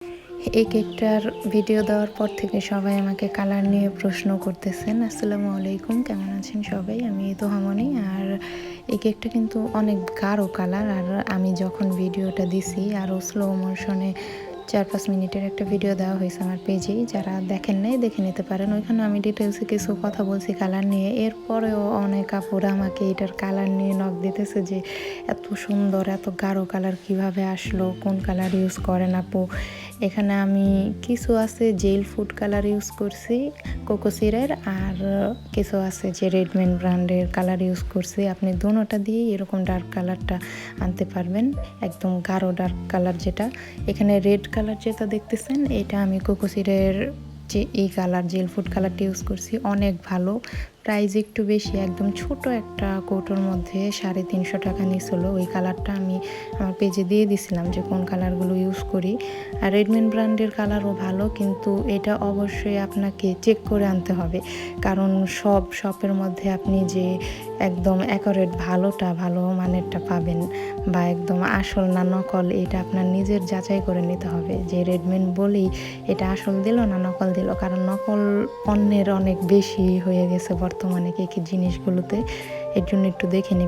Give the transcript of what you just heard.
এই কেকটার ভিডিও দেওয়ার পর থেকে সবাই আমাকে কালার নিয়ে প্রশ্ন করতেছেন। আসসালামু আলাইকুম, কেমন আছেন সবাই? আমি তোহামনি। আর এই কেকটা কিন্তু অনেক গাঢ় কালার। আর আমি যখন ভিডিওটা দিছি আরও স্লো মোশনে 4-5 মিনিটের একটা ভিডিও দেওয়া হয়েছে আমার পেজেই, যারা দেখেন নাই দেখে নিতে পারেন। ওইখানে আমি ডিটেলসে কিছু কথা বলছি কালার নিয়ে। এরপরেও অনেক আপুরা আমাকে এটার কালার নিয়ে নক দিতেছে যে এত সুন্দর, এত গাঢ় কালার কিভাবে আসলো, কোন কালার ইউজ করেন আপু। এখানে আমি কিছু আছে জেল ফুড কালার ইউজ করছি কোকোসিরের, আর কিছু আছে যে রেডম্যান ব্র্যান্ডের কালার ইউজ করছি। আপনি দুটোটা দিয়েই এরকম ডার্ক কালারটা আনতে পারবেন, একদম গাঢ় ডার্ক কালার যেটা। এখানে রেড কালার যেটা দেখতেছেন এটা আমি কোকোসিরের যে এই কালার জেল ফুড কালারটা ইউজ করছি, অনেক ভালো। প্রাইস একটু বেশি, একদম ছোট একটা কৌটোর মধ্যে 350 টাকা নিয়েছিল। ওই কালারটা আমি আমার পেজে দিয়ে দিছিলাম যে কোন কালারগুলো ইউজ করি। আর রেডম্যান ব্র্যান্ডের কালারও ভালো, কিন্তু এটা অবশ্যই আপনাকে চেক করে আনতে হবে, কারণ সব শপের মধ্যে আপনি যে একদম অ্যাকুরেট ভালো মানেরটা পাবেন বা একদম আসল না নকল, এটা আপনার নিজের যাচাই করে নিতে হবে যে রেডম্যান বলেই এটা আসল দিল না নকল দিল। কারণ নকল পণ্যের অনেক বেশি হয়ে গেছে বর্তমানে কেকের জিনিসগুলোতে, এর জন্য একটু দেখে নিন।